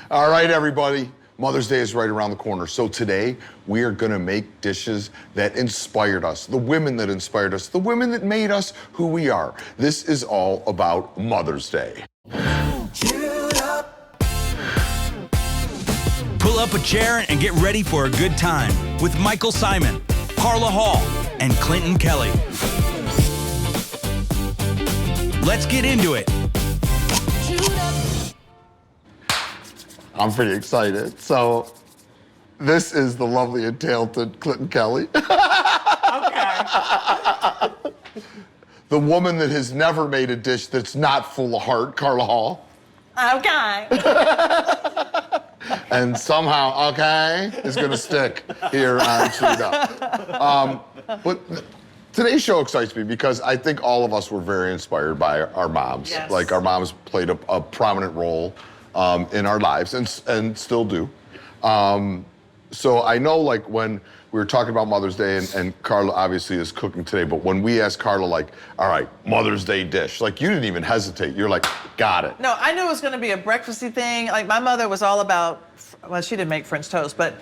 All right, everybody. Mother's Day is right around the corner. So today, we are gonna make dishes that inspired us, the women that inspired us, the women that made us who we are. This is all about Mother's Day. Pull up a chair and get ready for a good time with Michael Symon, Carla Hall, and Clinton Kelly. Let's get into it. I'm pretty excited. So, this is the lovely and talented Clinton Kelly. Okay. The woman that has never made a dish that's not full of heart, Carla Hall. Okay. And somehow, okay, is gonna stick here on Chewed Up. But today's show excites me because I think all of us were very inspired by our moms. Yes. Like, our moms played a prominent role in our lives and still do. So I know, like, when we were talking about Mother's Day, and Carla obviously is cooking today, but when we asked Carla, like, all right, Mother's Day dish, like, you didn't even hesitate. You're like, got it. No, I knew it was going to be a breakfasty thing. Like, my mother was all about, well, she didn't make French toast, but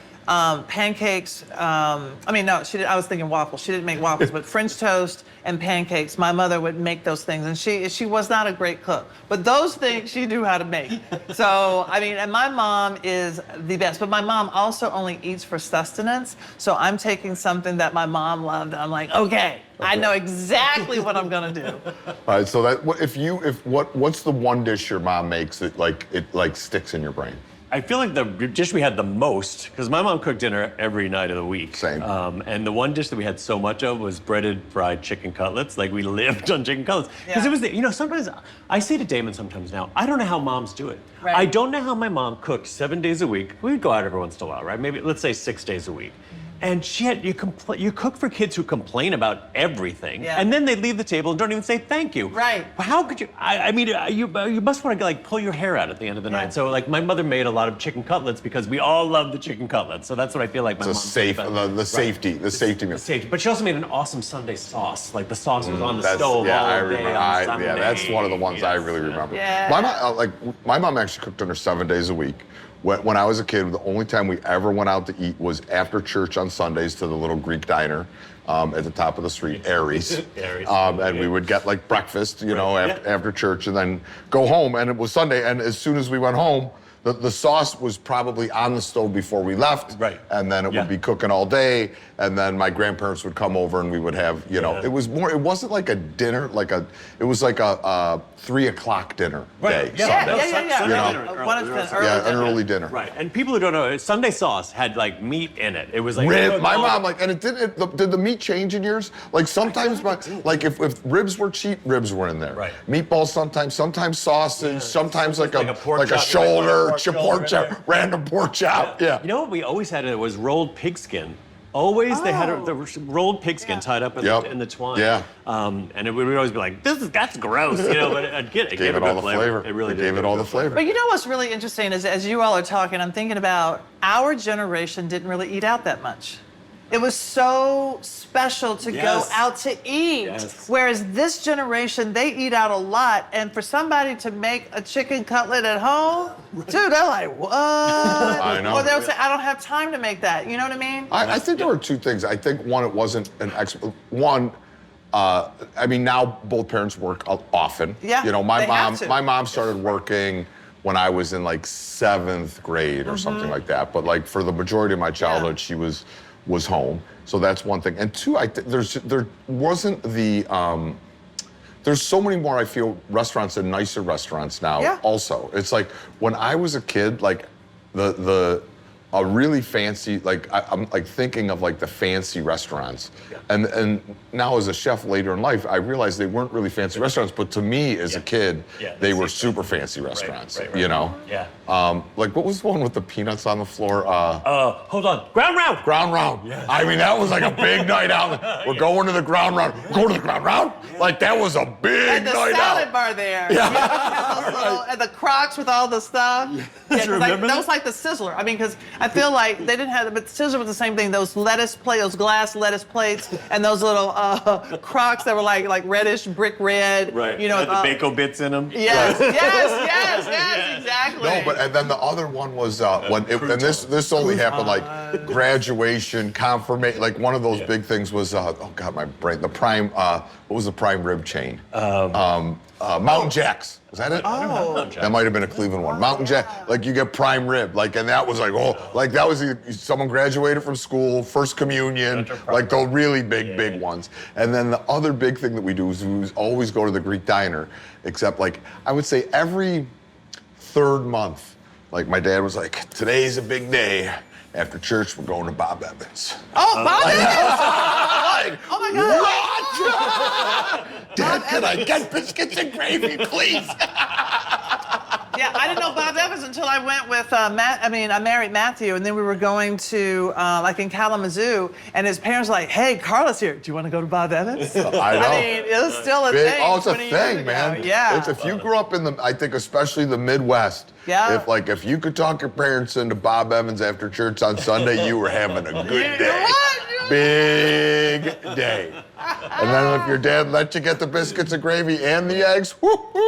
pancakes. I mean, no, she did. I was thinking waffles. She didn't make waffles, but French toast and pancakes. My mother would make those things, and she was not a great cook, but those things she knew how to make. So, I mean, and my mom is the best, but my mom also only eats for sustenance. So I'm taking something that my mom loved, and I'm like, okay, I know exactly what I'm gonna do. All right, so that what's the one dish your mom makes that it sticks in your brain? I feel like the dish we had the most, because my mom cooked dinner every night of the week. Same. And the one dish that we had so much of was breaded fried chicken cutlets. Like, we lived on chicken cutlets. Because it was, sometimes, I say to Damon sometimes now, I don't know how moms do it. Right. I don't know how my mom cooked 7 days a week. We would go out every once in a while, right? Maybe, let's say 6 days a week. And you cook for kids who complain about everything, and then they leave the table and don't even say thank you. Right. How could you? I mean, you must want to like pull your hair out at the end of the night. So, like, my mother made a lot of chicken cutlets because we all love the chicken cutlets. So that's what I feel like my mom. The safety meal. Safety. But she also made an awesome Sunday sauce. Like, the sauce was on the stove all day I on Sunday. Yeah, that's one of the ones I really remember. Yeah. My mom actually cooked dinner 7 days a week. When I was a kid, the only time we ever went out to eat was after church on Sundays to the little Greek diner at the top of the street, Aries. And we would get, like, breakfast, after church, and then go home. And it was Sunday, and as soon as we went home, the sauce was probably on the stove before we left. Right. And then it would be cooking all day. And then my grandparents would come over and we would have, it wasn't like a dinner, it was like a 3 o'clock dinner day. Sunday. An early dinner. Right. And people who don't know, Sunday sauce had, like, meat in it. It was like rib. My mom, and it didn't. Did the meat change in yours? Like, sometimes, if ribs were cheap, ribs were in there. Right. Meatballs sometimes sausage, sometimes like a shoulder, pork chop, random pork chop. Yeah. You know what we always had? It was rolled pigskin. Always they had the rolled pigskin tied up in the twine. Yeah. And we would always be like, that's gross, but it gave it all the flavor. It really gave it all the flavor. But you know what's really interesting is, as you all are talking, I'm thinking about our generation didn't really eat out that much. It was so special to go out to eat. Yes. Whereas this generation, they eat out a lot. And for somebody to make a chicken cutlet at home, dude, they're like, what? I know. Or they'll say, I don't have time to make that. You know what I mean? I think there were two things. I think, one, it wasn't now both parents work often. Yeah, my mom started working when I was in, like, 7th grade or something like that. But, like, for the majority of my childhood, she was home. So that's one thing. And two, there wasn't the, there's so many more, I feel, restaurants and nicer restaurants now also. It's like, when I was a kid, like, a really fancy, like, I'm like thinking of, like, the fancy restaurants. And now as a chef later in life, I realized they weren't really fancy restaurants, but to me as a kid, they were super fancy restaurants, Yeah. Like, what was the one with the peanuts on the floor? Hold on. Ground round. Ground round. Yes. I mean, that was like a big night out. We're going to the ground round. Go to the ground round? Like, that was a big night out. And the salad bar there. And the Crocs with all the stuff. Remember that was like the sizzler. I mean, because I feel like they didn't have, but scissors was the same thing. Those those glass lettuce plates, and those little crocs that were like reddish, brick red. Right. You know, the bacon bits in them. Yes, yes, exactly. No, but and then the other one was and this only happened like graduation, confirmation. Like one of those big things was oh god, my brain. The prime. What was the prime rib chain? Mountain Jacks. Was that it? Oh. That might have been a Cleveland one. Mountain Jack, like you get prime rib, like, and that was like, like that was someone graduated from school, first communion, like the really big ones. And then the other big thing that we do is we always go to the Greek diner, except like I would say every third month, like my dad was like, today's a big day. After church, we're going to Bob Evans. Oh, Bob Evans! Oh my God! What? Dad, can I get biscuits and gravy, please? Yeah, I didn't know Bob Evans until I went with I married Matthew, and then we were going to like in Kalamazoo, and his parents were like, "Hey, Carla's here. Do you want to go to Bob Evans?" I know. I mean, it was still a thing. Oh, it's a 20 years thing, ago. man. Yeah. It's if you grew up in I think especially the Midwest. Yeah. If you could talk your parents into Bob Evans after church on Sunday, you were having a good day. Big day. And then if your dad let you get the biscuits and gravy and the eggs, whoo-hoo.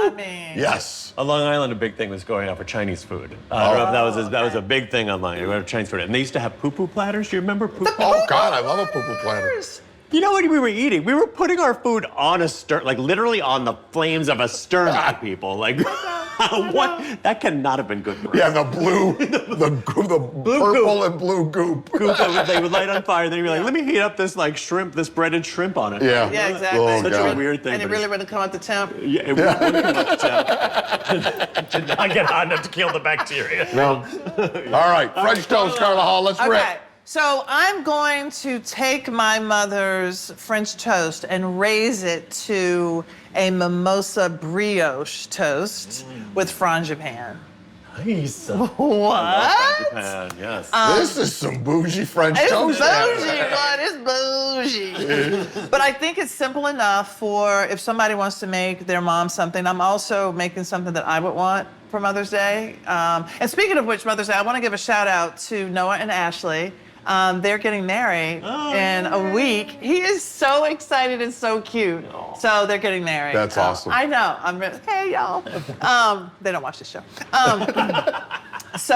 I mean. Yes. On Long Island, a big thing was going out for Chinese food. I don't know if that was a big thing online. We went to Chinese food, and they used to have poo-poo platters. Do you remember poo-poo? Oh God, I love a poo-poo platter. You know what we were eating? We were putting our food on a stern, like literally on the flames of a stern, people. Like, what? That cannot have been good for us. Yeah, the purple and blue goop. They would light on fire, and then you'd be like, let me heat up this like shrimp, this breaded shrimp on it. Yeah. Yeah, exactly. Oh, Such God. a weird thing. And it really wouldn't come out the temp. Yeah, it wouldn't come up to did not get hot enough to kill the bacteria. No. All right, French toast, Carla Hall. Let's Okay. rip. So I'm going to take my mother's French toast and raise it to a mimosa brioche toast with frangipane. Nice. What? Japan, yes. This is some bougie French It's toast. bougie, it's bougie. But I think it's simple enough for if somebody wants to make their mom something. I'm also making something that I would want for Mother's Day. And speaking of which, Mother's Day, I want to give a shout out to Noah and Ashley. They're getting married in a week. He is so excited and so cute. So they're getting married. That's awesome. I know. Hey, y'all. They don't watch this show. So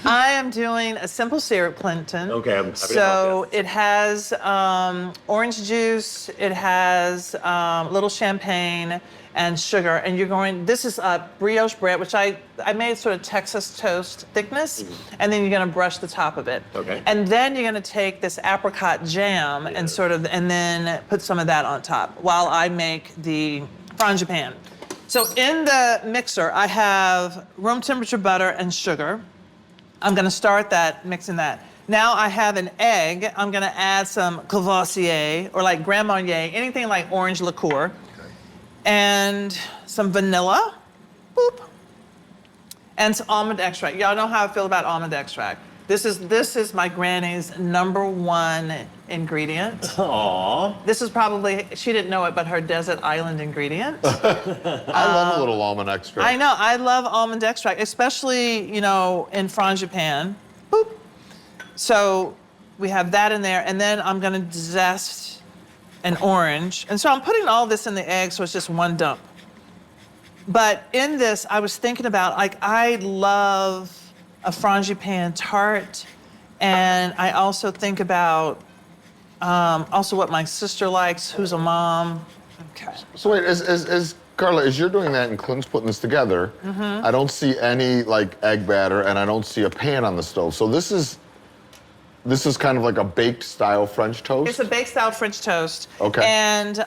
I am doing a simple syrup, Clinton. Okay, I'm happy to So help, yes. it has orange juice, it has little champagne and sugar, and this is brioche bread, which I made sort of Texas toast thickness, and then you're gonna brush the top of it. Okay. And then you're gonna take this apricot jam and and then put some of that on top while I make the frangipane. So in the mixer, I have room temperature butter and sugar. I'm gonna start mixing that. Now I have an egg. I'm gonna add some Courvoisier or like Grand Marnier, anything like orange liqueur. And some vanilla, boop, and some almond extract. Y'all know how I feel about almond extract. This is my granny's #1 ingredient. Aww. This is probably, she didn't know it, but her desert island ingredient. I love a little almond extract. I know, I love almond extract, especially, in frangipane. Boop. So we have that in there, and then I'm gonna zest an orange. And so I'm putting all this in the egg, so it's just one dump. But in this, I was thinking about, I love a frangipane tart, and I also think about also what my sister likes, who's a mom. Okay. So wait, is Carla, as you're doing that and Clint's putting this together, I don't see any egg batter, and I don't see a pan on the stove. So this is kind of like a baked style French toast? It's a baked style French toast. Okay. And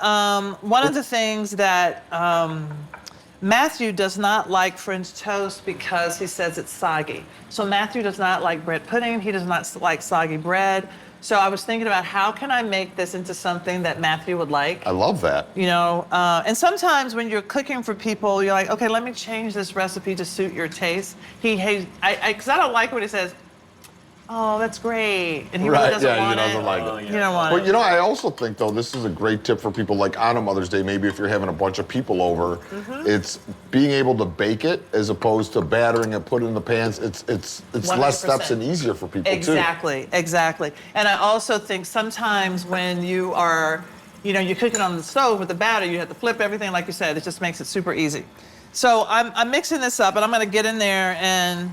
one of the things that Matthew does not like French toast because he says it's soggy. So Matthew does not like bread pudding. He does not like soggy bread. So I was thinking about how can I make this into something that Matthew would like. I love that. And sometimes when you're cooking for people, you're like, okay, let me change this recipe to suit your taste. Because I don't like when he says, oh, that's great. And he really doesn't yeah, want he doesn't it. like it. You don't want But it. you know, I also think though this is a great tip for people like on a Mother's Day. Maybe if you're having a bunch of people over, it's being able to bake it as opposed to battering it, put it in the pans. It's less steps 100%. and easier for people too. Exactly. And I also think sometimes when you are, you cook it on the stove with the batter, you have to flip everything, like you said. It just makes it super easy. So I'm mixing this up, and I'm gonna get in there and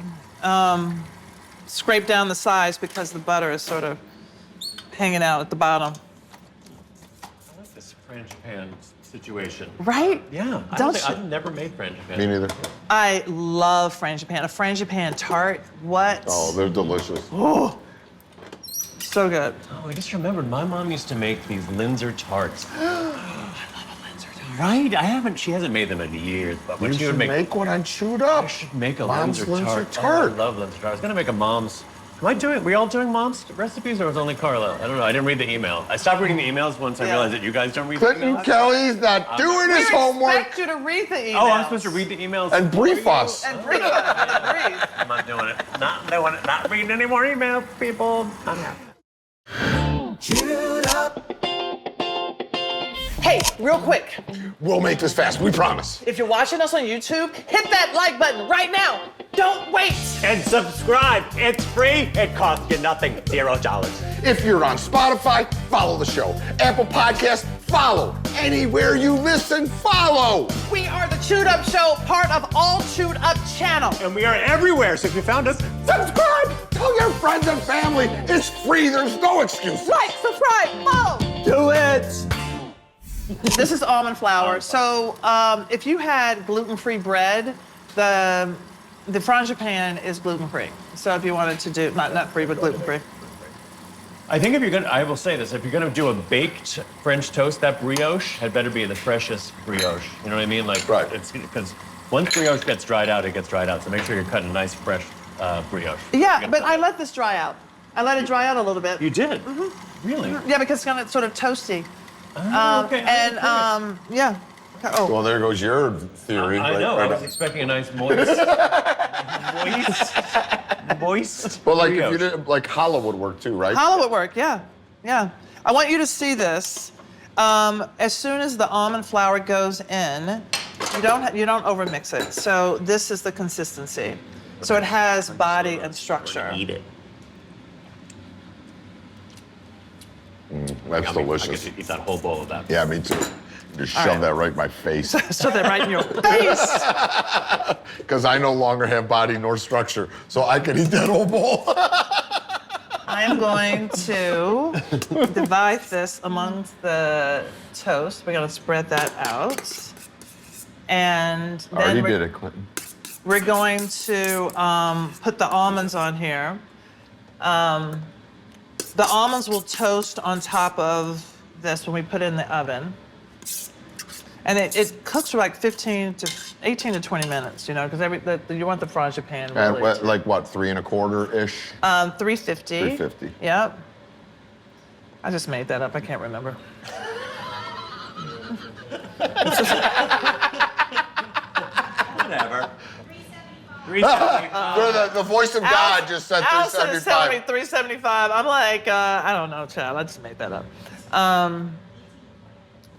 scrape down the sides because the butter is sort of hanging out at the bottom. I like this frangipane situation. Right? Yeah. I've never made frangipane. Me neither. I love frangipane. A frangipane tart. What? Oh, they're delicious. So good. Oh, I just remembered my mom used to make these Linzer tarts. Right? She hasn't made them in years, but when You she should would make one on Chewed Up. I should make a Mom's Linzer tart. tart. Oh, I love Linzer tart. I was gonna make a mom's. We all doing mom's recipes, or was only Carla? I don't know. I didn't read the email. I stopped reading the emails once I realized that you guys don't read the Clinton emails. Kelly's not doing his homework. We expect you to read the email. Oh, I'm supposed to read the emails And brief us. And brief us. Brief. I'm not doing it. Not doing it. Not reading any more emails, people. Hey, real quick. We'll make this fast, we promise. If you're watching us on YouTube, hit that like button right now. Don't wait. And subscribe. It's free. It costs you nothing. $0. If you're on Spotify, follow the show. Apple Podcasts, follow. Anywhere you listen, follow. We are the Chewed Up Show, part of All Chewed Up channel. And we are everywhere. So if you found us, Subscribe. Tell your friends and family. It's free. There's no excuse. Like, subscribe, follow. do it. This is almond flour. So if you had gluten-free bread, the frangipane is gluten-free. So if you wanted to do, not free, but gluten-free. I think I will say this, if you're gonna do a baked French toast, that brioche had better be the freshest brioche. You know what I mean? Like, Right. It's because once brioche gets dried out, it gets dried out. So make sure you're cutting a nice fresh brioche. Yeah, but I let this dry out. I let it dry out a little bit. You did? Really? Yeah, because it's kind of sort of toasty. Oh, okay. And yeah. Oh, Well, there goes your theory. I know. I was expecting a nice moist, moist. But like, if brioche. you did, like challah would work too, right? challah would work. Yeah. I want you to see this. As soon as the almond flour goes in, you don't overmix it. So this is the consistency. So it has body and structure. Eat it. That's I delicious. could eat that whole bowl of that. Yeah, me too. Just shove right. that right in my face. So they're right in your face. Because I no longer have body nor structure. So I can eat that whole bowl. I am going to divide this amongst the toast. We're going to spread that out. And then Already did it, Clinton. we're going to put the almonds on here. The almonds will toast on top of this when we put it in the oven. And it cooks for like 18 to 20 minutes, because you want the frangipane And really. like what, 3 1/4-ish? 350. 350. Yep. I just made that up. I can't remember. Whatever. 375. The voice of God just said Allison is telling me 375. 375. I'm like, I don't know, child. I just made that up.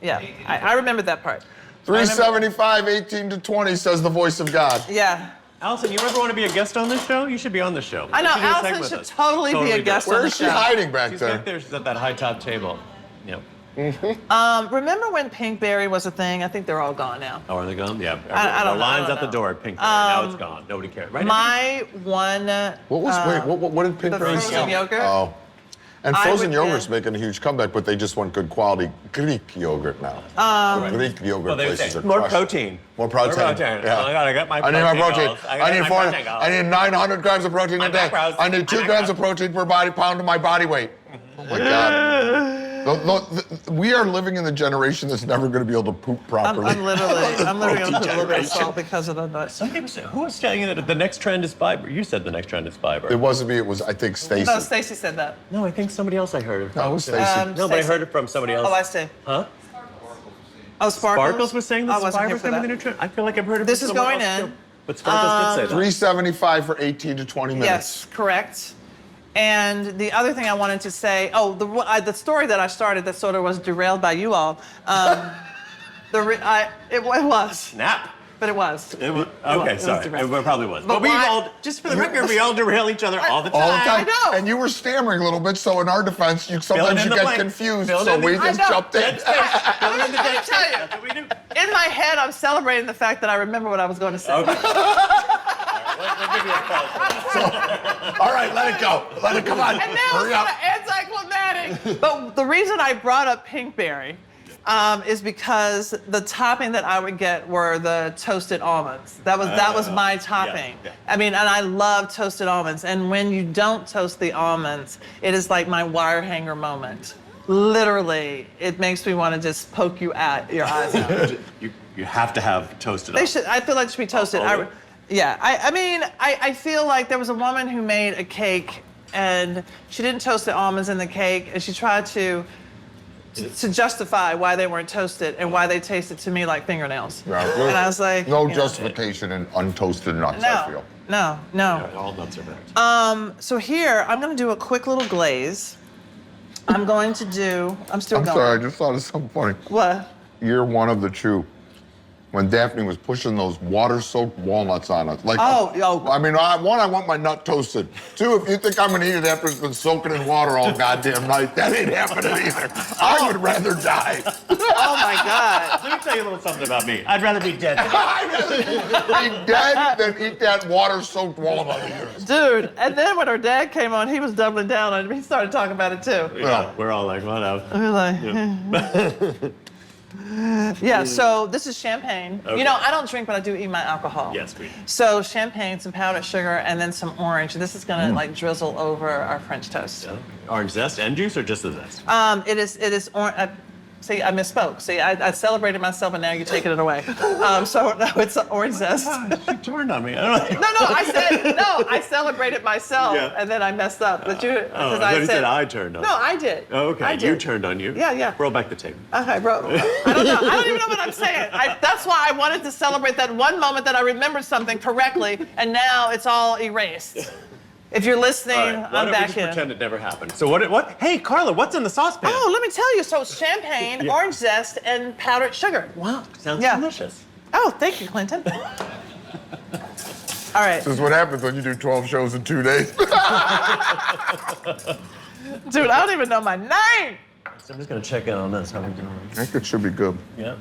Yeah, I remember that part. 375, 18 to 20, says the voice of God. Yeah. Allison, you ever want to be a guest on this show? You should be on the show. I know, You should do a Allison segment should with us. totally be a do. guest on Where the is she show. hiding back She's there? back there. She's at that high top table. Yep. Remember when Pinkberry was a thing? I think they're all gone now. Oh, are they gone? Yeah. I don't the know, I lines don't at the know. door at Pink. Now it's gone. Nobody cares. Right? My one. What was, wait, what did Pink the Berry frozen sell? yogurt? Oh. And I frozen would yogurt's get- making a huge comeback, but they just want good quality Greek yogurt now. The Greek yogurt Well, they would places say, are more crushed. protein. More protein. Yeah. I gotta get my I need my protein. goals. I need my protein goals. I need 900 grams of protein a My day. macros. I need 2 My grams macros. of protein per body pound of my body weight. Oh my God. We are living in the generation that's never going to be able to poop properly. I'm literally going to put a little bit of salt because of the nuts. Some people say, who was telling you that the next trend is fiber? You said the next trend is fiber. It wasn't me. It was, I think, Stacy. No, Stacy said that. No, I think somebody else I heard it from. No, it was Stacy. No, but I Stacey. heard it from somebody else. Oh, I see. Huh? Oh, Sparkles? Sparkles was saying I this wasn't here fiber's for coming the that. new trend. I feel like I've heard it This from is someone going else in. too. But Sparkles did say that. 375 for 18 to 20 minutes. Yes, correct. And the other thing I wanted to say, the story that I started that sort of was derailed by you all. It was. Snap. But it was. Okay, sorry. It probably was. But we all, just for the record, we all derail each other all the time. All the time. I know. And you were stammering a little bit, so in our defense, sometimes you get confused, so we just jumped in. Let me tell you. That's what we do. In my head, I'm celebrating the fact that I remember what I was going to say. Okay. We'll give you a pause. All right, let it go. Let it come on. And now Hurry it's up. kind of anticlimactic. But the reason I brought up pinkberry is because the topping that I would get were the toasted almonds. That was my topping. Yeah. I mean, and I love toasted almonds. And when you don't toast the almonds, it is like my wire hanger moment. Literally, it makes me want to just poke you at your eyes out. You have to have toasted They almonds. should. I feel like it should be toasted. Oh, I feel like there was a woman who made a cake and she didn't toast the almonds in the cake, and she tried to justify why they weren't toasted and why they tasted to me like fingernails. Yeah, and I was like, no justification in untoasted nuts, I feel. No. Yeah, all nuts are better. So here, I'm gonna do a quick little glaze. I'm still I'm going. sorry, I just thought of something funny. What? You're one of the true. When Daphne was pushing those water-soaked walnuts on us. Like, I mean, I want my nut toasted. Two, if you think I'm gonna eat it after it's been soaking in water all goddamn night, that ain't happening either. I would rather die. Oh my God. Let me tell you a little something about me. I'd rather be dead. I'd rather be dead than eat that water-soaked walnut of yours. Dude, and then when her dad came on, he was doubling down on it. He started talking about it too. Yeah, we're all like, what up? We were like, yeah, so this is champagne. Okay. You know, I don't drink, but I do eat my alcohol. Yes, we do. So champagne, some powdered sugar, and then some orange. This is gonna like drizzle over our French toast. Yeah. Orange zest and juice, or just the zest? It is orange. See, I misspoke. See, I celebrated myself, and now you're taking it away. So no, it's orange zest. She turned on me. I don't know. I celebrated myself, Yeah. and then I messed up. But I thought you said I turned on. No, I did. Oh, okay. I You did. turned on you. Yeah. Roll back the tape. Okay, bro. I don't know. I don't even know what I'm saying. That's why I wanted to celebrate that one moment that I remembered something correctly, and now it's all erased. If you're listening, All right, why I'm don't back we just in. pretend it never happened? So what? Hey, Carla, what's in the saucepan? Oh, let me tell you. So it's champagne, orange zest, and powdered sugar. Wow, sounds Yeah. delicious. Oh, thank you, Clinton. All right. This is what happens when you do 12 shows in 2 days. Dude, I don't even know my name. So I'm just gonna check in on this. How we doing? I think it should be good. Yeah.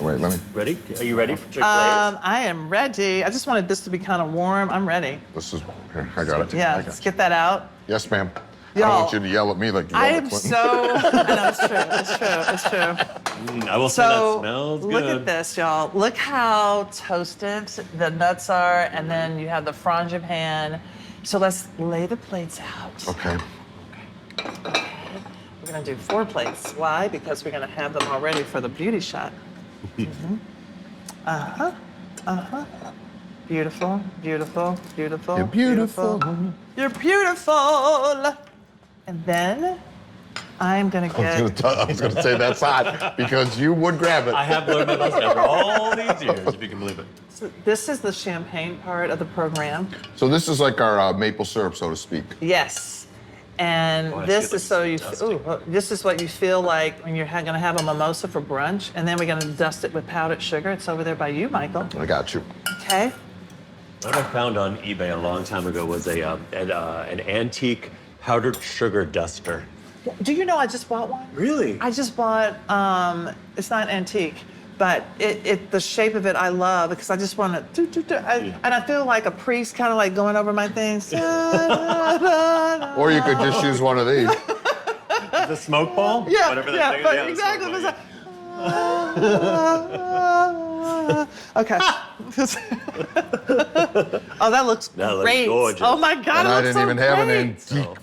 Wait, let me. Ready? Are you ready for chick I am ready. I just wanted this to be kind of warm. I'm ready. This is. Here, I got it. Yeah, I got let's it. get that out. Yes, ma'am. I Y'all, don't want you to yell at me like you I yelled am at Clinton. so. I know, it's true. I will say that So smells good. look at this, y'all. Look how toasted the nuts are, and then you have the frangipane. So let's lay the plates out. Okay. We're gonna do 4 plates. Why? Because we're gonna have them all ready for the beauty shot. Beautiful, beautiful, beautiful. You're beautiful. You're beautiful. And then I'm gonna get. I was gonna say that's hot because you would grab it. I have learned my lesson after all these years, if you can believe it. This is the champagne part of the program. So this is like our maple syrup, so to speak. Yes. And I this feel is so like you. it's dusty. This is what you feel like when you're gonna have a mimosa for brunch, and then we're gonna dust it with powdered sugar. It's over there by you, Michael. I got you. Okay. What I found on eBay a long time ago was an antique powdered sugar duster. Do you know I just bought one? Really? I just bought. It's not antique, but the shape of it I love because I just want to. And I feel like a priest, kind of like going over my things. Or you could just use one of these. The smoke ball? Yeah, Whatever yeah, that thing but is. exactly. The smoke ball, Okay. Oh, that looks That looks great. gorgeous. Oh my God, And it I looks didn't so even have an great. antique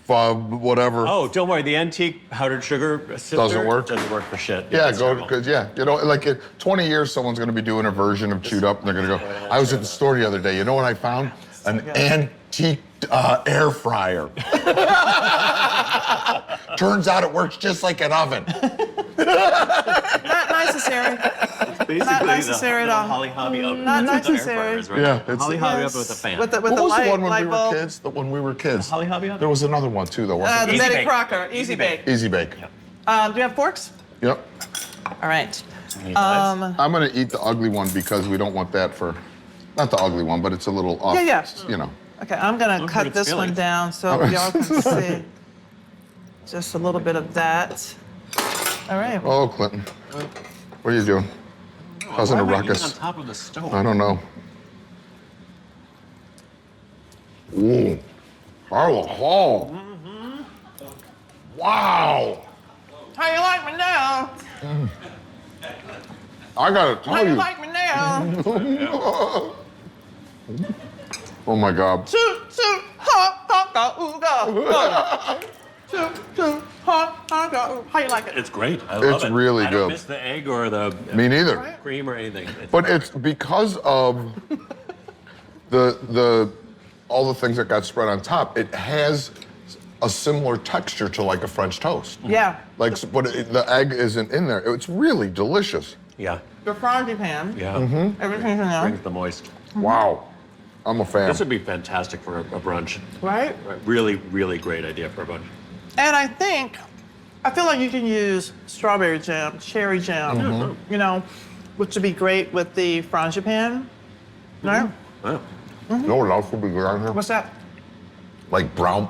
whatever. Oh, don't worry. The antique powdered sugar sifter Doesn't work? Doesn't work for shit. Yeah, It's go terrible. because you know, like in 20 years, someone's gonna be doing a version of Chewed Up, and they're gonna go. I was at the store the other day. You know what I found? An antique air fryer. Turns out it works just like an oven. Not necessary. Basically, Not necessary at all. Holly Hobby oven. Not That's what air necessary. fryers, right? Yeah, it's- Holly Hobby Yes. oven with a fan. With the What was light, the one when light we bulb. were kids? When we were kids. Holly Hobby oven? There was another one too, though. Wasn't The there? Betty Bake. Crocker, Easy Bake. Easy Bake. Do you have forks? Yep. All right. I'm gonna eat the ugly one because we don't want that for, not the ugly one, but it's a little off. Yeah. You know. Okay, I'm gonna Look cut at this its one fillings. down so y'all can see. Just a little bit of that. All right. Oh, Clinton, what are you doing? Causing a Why am I eating ruckus. on top of the stove? I don't know. Ooh, Carla Hall. Wow. How you like me now? I gotta How tell you you. like me now? Oh my God. Toot toot ha ha ga ooga. Toot toot ha ha ga ooga. How you like it? It's great. I love It's it. really I don't good. miss the egg or the Me neither. cream or anything. It's But it's because of the all the things that got spread on top. It has a similar texture to like a French toast. Yeah. Like, but the egg isn't in there. It's really delicious. yeah. The frangipane. Yeah. Everything's in there. Brings the moist. Wow, I'm a fan. This would be fantastic for a brunch. Right? Really, really great idea for a brunch. And I feel like you can use strawberry jam, cherry jam, you know, which would be great with the frangipane. Right? Wow. You know what else would be good on here? What's that? Like brown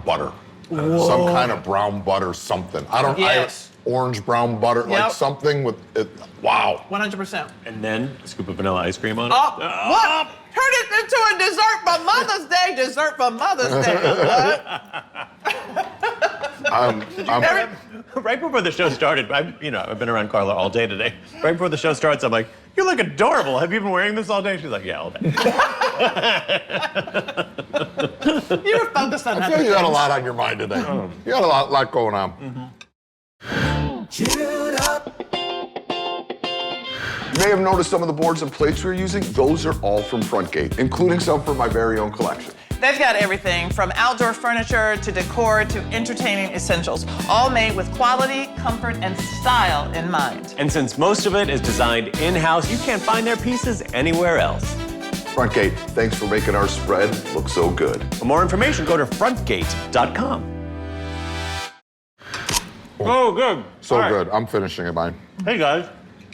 butter. Some kind of brown butter something. Yes. Orange brown butter, Yep. like something with it. Wow. 100%. And then a scoop of vanilla ice cream on it. Oh, what? Turn it into a dessert for Mother's Day. Dessert for Mother's Day. What? Right before the show started, I've been around Carla all day today. Right before the show starts, I'm like, "You look adorable. Have you been wearing this all day?" She's like, "Yeah, all day." You were focused on I that. feel you got a lot on your mind today. You got a lot going on. You may have noticed some of the boards and plates we're using. Those are all from Frontgate, including some from my very own collection. They've got everything from outdoor furniture to decor to entertaining essentials, all made with quality, comfort, and style in mind. And since most of it is designed in-house, you can't find their pieces anywhere else. Frontgate, thanks for making our spread look so good. For more information, go to frontgate.com. Oh, good. So All right. good. I'm finishing it, mine. Hey, guys.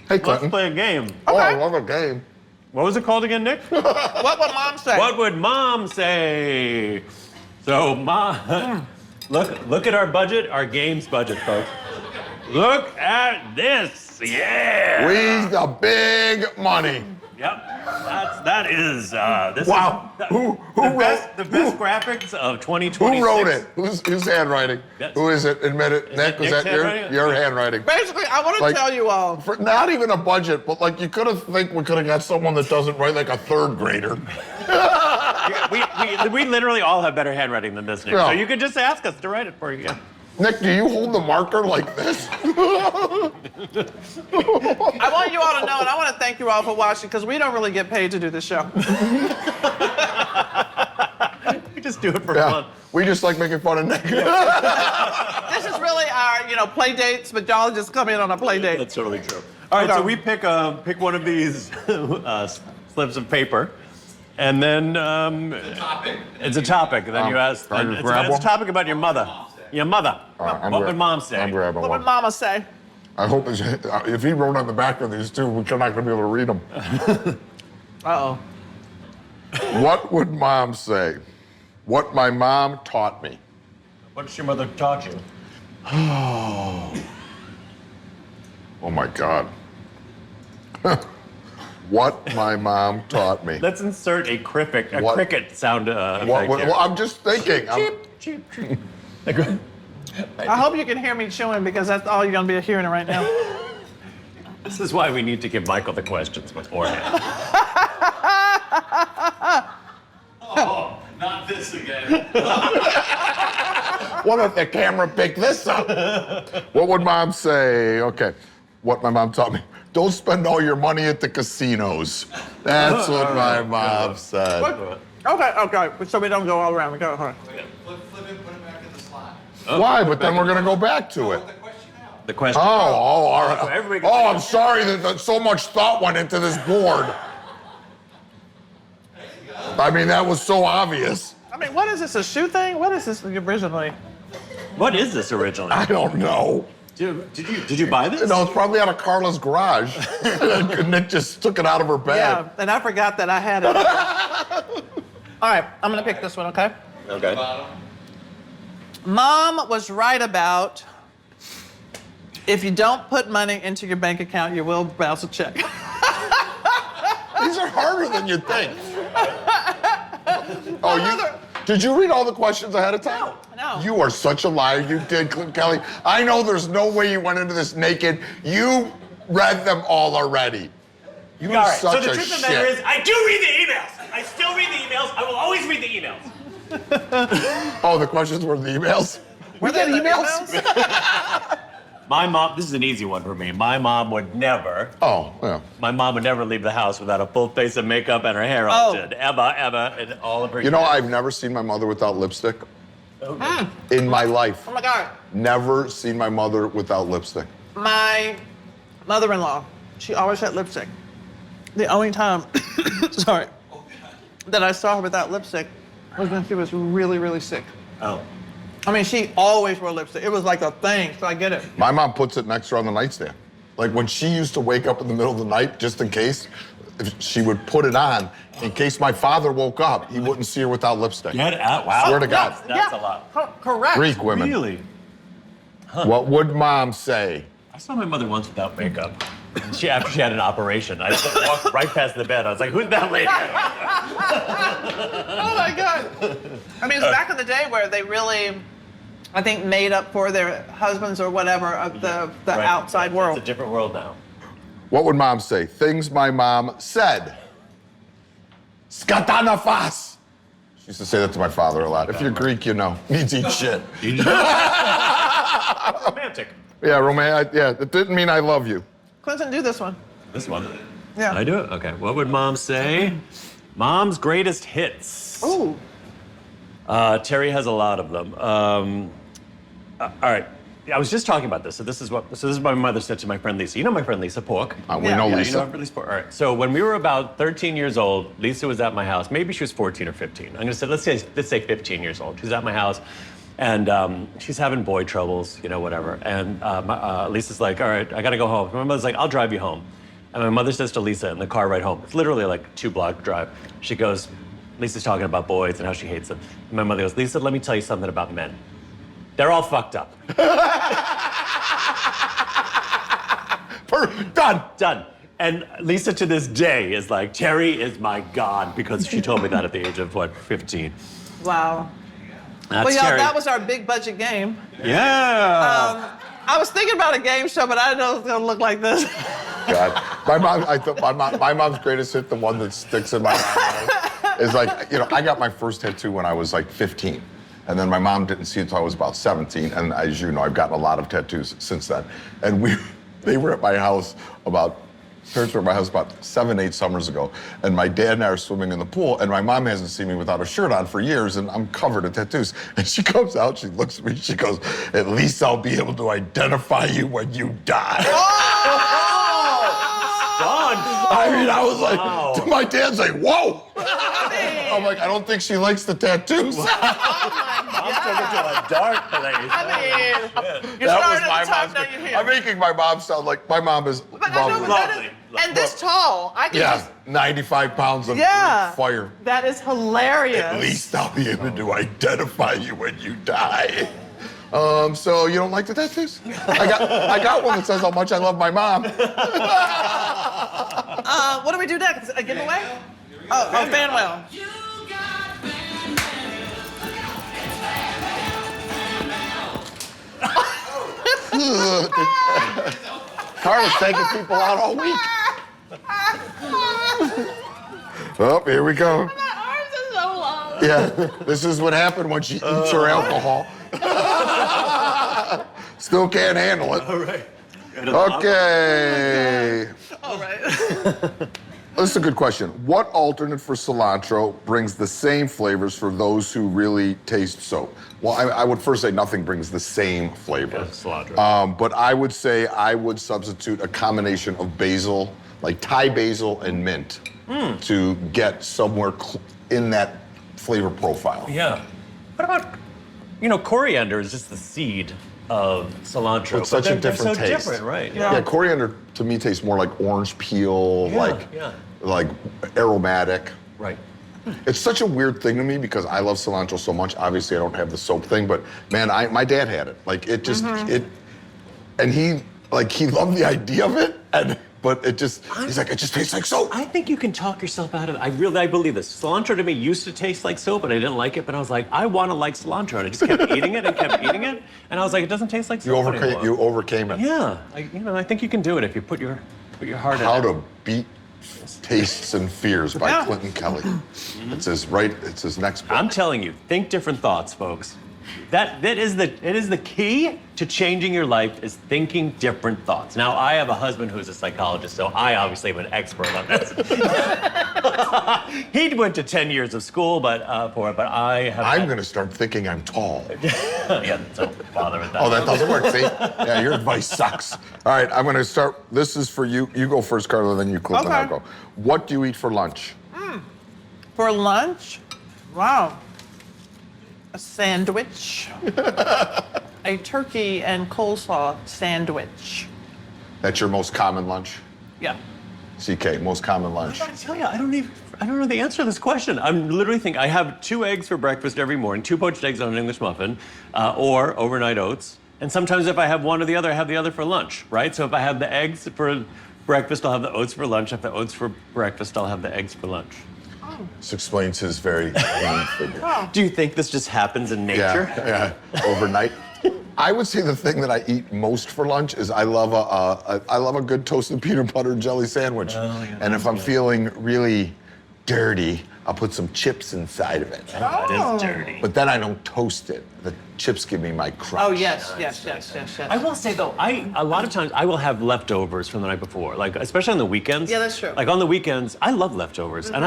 Hey, Let's Clinton. play a game. Oh, I love a game. What was it called again, Nick? What would Mom say? What would Mom say? So, Mom, look at our budget, our games budget, folks. Look at this. Yeah. We the big money. Yep. That is. This Wow. Is Who the wrote? best graphics of 2026. Who wrote it? Whose handwriting? That's- Who is it? Admit it. Nick, was Nick's that your handwriting? handwriting? Basically, I want to Like- tell you all. For not even a budget, but like you could have think we could have got someone that doesn't write like a third grader. We literally all have better handwriting than this, Nick. Yeah. So you could just ask us to write it for you. Yeah. Nick, do you hold the marker like this? I want you all to know, and I want to thank you all for watching, because we don't really get paid to do this show. We just do it for Yeah. fun. We just like making fun of Nick. This is really our, play dates, but y'all just come in on a play date. That's totally true. All right, Okay. so we pick one of these slips of paper, and then it's a topic. And then you ask. can I just It's grab a one? topic about your mother. Your mother. I'm What gra- would Mom say? I'm grabbing What one. would Mama say? I hope if he wrote on the back of these two, we're not going to be able to read them. Uh-oh. What would Mom say? What my mom taught me. What's your mother taught you? Oh my God. What my mom taught me. Let's insert a cricket What? sound What, effect here. well, I'm just thinking. Cheep. I hope you can hear me chewing, because that's all you're going to be hearing right now. This is why we need to give Michael the questions beforehand. Oh, not this again. What if the camera picked this up? What would mom say? Okay, what my mom taught me. Don't spend all your money at the casinos. That's what my mom said. Okay, so we don't go all around. We go, all right. Flip it, put it back in the slot. Why? But then we're gonna go back to it. The question out. the question. All right. So everybody can Oh, say I'm sorry that so much thought went into this board. I mean, that was so obvious. I mean, what is this, a shoe thing? What is this originally? What is this originally? I don't know. Did you buy this? No, it's probably out of Carla's garage. Nick just took it out of her bag. Yeah, and I forgot that I had it. All right, I'm gonna pick this one, okay? Okay. Mom was right about if you don't put money into your bank account, you will bounce a check. These are harder than you think. Did you read all the questions ahead of time? No. You are such a liar. You did, Kelly. I know there's no way you went into this naked. You read them all already. You are So such the a truth of the matter shit. is, I do read the emails. I still read the emails. I will always read the emails. Oh, the questions were the emails? We get emails? My mom, this is an easy one for me. My mom would never leave the house without a full face of makeup and her hair all did. Ever, and all of her. You know, I've never seen my mother without lipstick in my life. Oh my God. Never seen my mother without lipstick. My mother-in-law, she always had lipstick. The only time, sorry, that I saw her without lipstick was when she was really, really sick. Oh. I mean, she always wore lipstick. It was like a thing, so I get it. My mom puts it next to her on the nightstand. Like when she used to wake up in the middle of the night, just in case, she would put it on in case my father woke up, he wouldn't see her without lipstick. Get out. Wow. Swear to God. That's a lot. Correct. Greek women. Really? What would mom say? I saw my mother once without makeup. And after she had an operation, I just walked right past the bed. I was like, who's that lady? Oh my God. I mean, it's back in the day where they really, I think, made up for their husbands or whatever of the outside world. It's a different world now. What would mom say? Things my mom said. Skatana fas. She used to say that to my father a lot. If you're Greek, you know. Means eat shit. Romantic. Yeah, romantic. Yeah, it didn't mean I love you. Clinton, do this one. This one. Yeah. I do it? Okay. What would mom say? Mom's greatest hits. Ooh. Terry has a lot of them. All right. I was just talking about this. So this is what my mother said to my friend Lisa. You know my friend Lisa Pork? We know Yeah, Lisa. you know Lisa Pork. All right. So when we were about 13 years old, Lisa was at my house. Maybe she was 14 or 15. I'm gonna say let's say 15 years old. She's at my house, and she's having boy troubles, you know, whatever. And Lisa's like, all right, I gotta go home. My mother's like, I'll drive you home. And my mother says to Lisa in the car ride home, it's literally like a 2-block drive. She goes, Lisa's talking about boys and how she hates them. And my mother goes, Lisa, let me tell you something about men. They're all fucked up. Done. And Lisa to this day is like, Terry is my God, because she told me that at the age of, 15. Wow. That's Well, y'all, Terry. that was our big budget game. Yeah. I was thinking about a game show, but I didn't know it was gonna look like this. God. I thought my mom's greatest hit, the one that sticks in my mind, is like, you know, I got my first tattoo when I was like 15. And then my mom didn't see it until I was about 17. And as you know, I've gotten a lot of tattoos since then. And they were at my house parents were at my house about 7-8 summers ago. And my dad and I are swimming in the pool, and my mom hasn't seen me without a shirt on for years, and I'm covered in tattoos. And she comes out, she looks at me, she goes, at least I'll be able to identify you when you die. Done. I mean, I was like, Wow. my dad's like, whoa. I'm like, I don't think she likes the tattoos. Mom's took it to a dark place. I mean, you're That starting was my at the top, mom's. now you're here. I'm making my mom sound like my mom is But I know, lovely. but that Lovely. is, and this tall, I can Yeah, just, 95 pounds of fire. That is hilarious. At least I'll be able to identify you when you die. So you don't like the tattoos? I got one that says how much I love my mom. What do we do next? A giveaway? Oh, fan mail. Carla's taking people out all week. Oh, here we go. My arms are so long. Yeah, this is what happened when she eats her alcohol. Still can't handle it. All right. Okay. All right. This is a good question. What alternate for cilantro brings the same flavors for those who really taste soap? Well, I would first say nothing brings the same flavor. Yeah, cilantro. But I would say I would substitute a combination of basil, like Thai basil and mint, to get somewhere in that flavor profile. Yeah. What about, coriander is just the seed of cilantro. It's such a they're different so taste. different, right? Yeah, coriander to me tastes more like orange peel, like aromatic. Right. It's such a weird thing to me because I love cilantro so much. Obviously, I don't have the soap thing, but man, my dad had it. Like it just and he loved the idea of it, but he's like, it just tastes like soap. I think you can talk yourself out of it. I believe this. Cilantro to me used to taste like soap, and I didn't like it. But I was like, I want to like cilantro, and I just kept eating it and kept eating it, and I was like, it doesn't taste like soap anymore. You overcame it. Yeah, I think you can do it if you put your heart in it. How to Beat Tastes and Fears by Clinton Kelly. It's his next book. I'm telling you, think different thoughts, folks. It is the key to changing your life is thinking different thoughts. Now, I have a husband who's a psychologist, so I obviously am an expert on this. He went to 10 years of school, but I have. I'm going to start thinking I'm tall. Yeah, don't bother with that. Oh, that doesn't work. See? Yeah, your advice sucks. All right, I'm going to start. This is for you. You go first, Carla, then you, Cliff, and I'll go. What do you eat for lunch? For lunch? Wow. A sandwich. A turkey and coleslaw sandwich. That's your most common lunch? Yeah. CK, most common lunch. I tell you, I don't know the answer to this question. I'm literally thinking I have 2 eggs for breakfast every morning, 2 poached eggs on an English muffin, or overnight oats. And sometimes if I have one or the other, I have the other for lunch, right? So if I have the eggs for breakfast, I'll have the oats for lunch. If the oats for breakfast, I'll have the eggs for lunch. This explains his very lean figure. Do you think this just happens in nature? Yeah, overnight. I would say the thing that I eat most for lunch is I love a good toasted peanut butter and jelly sandwich. Oh, yeah, and if I'm feeling really dirty, I'll put some chips inside of it. That is dirty. But then I don't toast it. The chips give me my crunch. Oh, yes. I will say though, a lot of times I will have leftovers from the night before, like especially on the weekends. Yeah, that's true. Like on the weekends, I love leftovers, and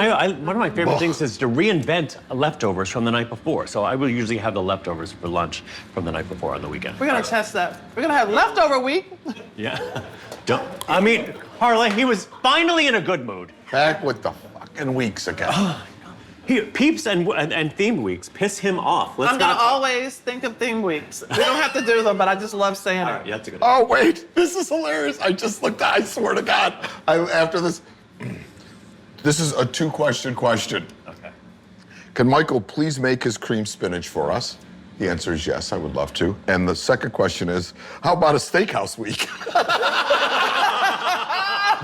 one of my favorite things is to reinvent leftovers from the night before. So I will usually have the leftovers for lunch from the night before on the weekend. We're going to test that. We're going to have leftover week. Yeah. Harley, he was finally in a good mood. Back with the fucking weeks again. Peeps and theme weeks piss him off. I'm going to always think of theme weeks. We don't have to do them, but I just love saying it. Yeah, that's a good. Oh, wait, this is hilarious. I just looked at, I swear to God, after this. This is a 2-question question. Okay. Can Michael please make his cream spinach for us? The answer is yes, I would love to. And the second question is, how about a steakhouse week?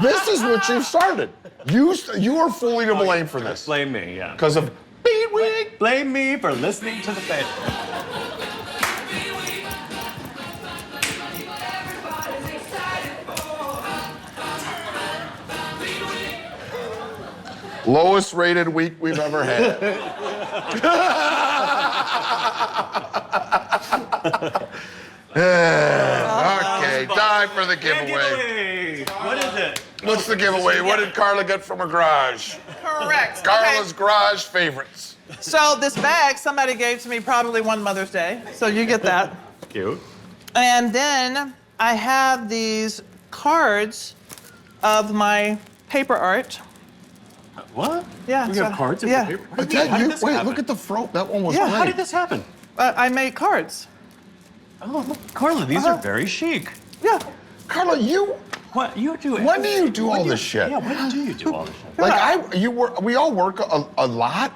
This is what you've started. You are fully to blame for this. Blame me, yeah. Because of Beat Week. Blame me for listening to the band. Lowest rated week we've ever had. Okay, time for the giveaway. What is it? What's the giveaway? What did Carla get from her garage? Correct. Carla's garage favorites. So this bag somebody gave to me probably one Mother's Day. So you get that. Cute. And then I have these cards of my paper art. What? Yeah. You so- have cards in yeah. the paper? But How Dad, did this wait, happen? look at the fro. That one was Yeah, great. How did this happen? I made cards. Oh, look, Carla, these are very chic. Yeah. Carla, What you do? when do you do all this shit? Yeah, when do you do all this shit? Like we all work a lot.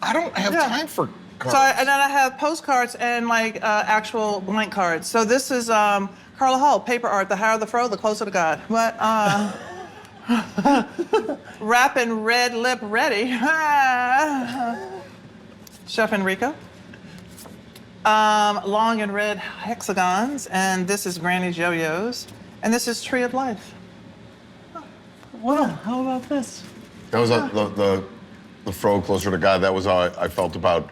I don't have Yeah. time for cards. So and then I have postcards and like actual blank cards. So this is Carla Hall, paper art. The higher the fro, the closer to God. What? Rapping red lip ready. Chef Enrico. Long and red hexagons, and this is Granny's yo-yos, and this is Tree of Life. Well, how about this? That was the fro closer to God. That was how I felt about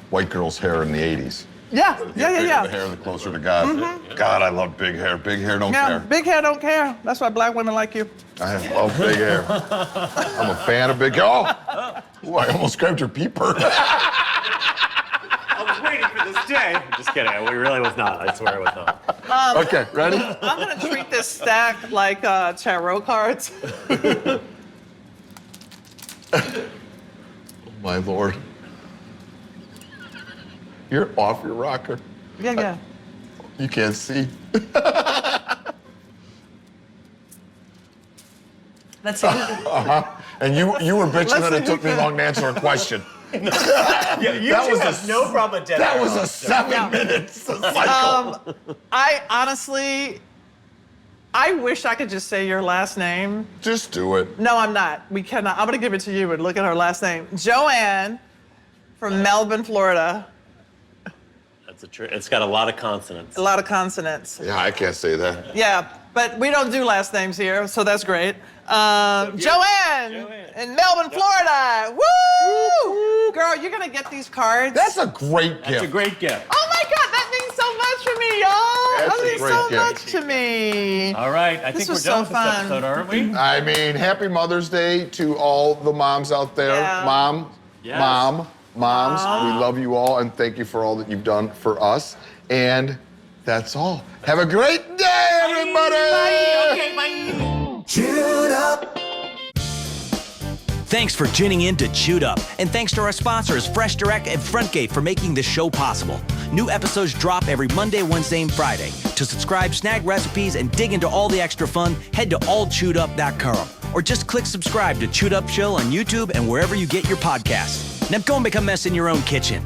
white girls' hair in the 80s. Yeah, The yeah, bigger yeah, the yeah. hair, the closer to God. God, I love big hair. Big hair don't Yeah, care. big hair don't care. That's why black women like you. I love big hair. I'm a fan of big hair. Oh, ooh, I almost grabbed your peeper. I was waiting for this day. Just kidding. We really was not. I swear it was not. Okay, ready? I'm gonna treat this stack like tarot cards. Oh, my Lord. You're off your rocker. Yeah, yeah. You can't see. Let's see. And you were bitching Let's that it see took me who long to answer a question. Yeah, you That two was have no problem with dead That hair. was a 7 minute cycle. I honestly, I wish I could just say your last name. Just do it. No, I'm not. We cannot. I'm gonna give it to you and look at her last name. Joanne from Melbourne, Florida. That's a it's got a lot of consonants. A lot of consonants. Yeah, I can't say that. Yeah, but we don't do last names here, so that's great. Joanne in Melbourne, Florida. Woo! Girl, you're gonna get these cards. That's a great gift. It's a great gift. Oh my God, that means so much for me, y'all. That's That a means great so gift. much to me. All right, I This think we're was done so with this fun. episode, aren't we? I mean, happy Mother's Day to all the moms out there. Yeah. Yes. Moms, we love you all and thank you for all that you've done for us. And that's all. Have a great day, everybody. Okay, bye. Chewed Up. Thanks for tuning in to Chewed Up. And thanks to our sponsors, Fresh Direct and Frontgate, for making this show possible. New episodes drop every Monday, Wednesday, and Friday. To subscribe, snag recipes, and dig into all the extra fun, head to allchewedup.com. Or just click subscribe to Chewed Up Show on YouTube and wherever you get your podcasts. Now go make a mess in your own kitchen.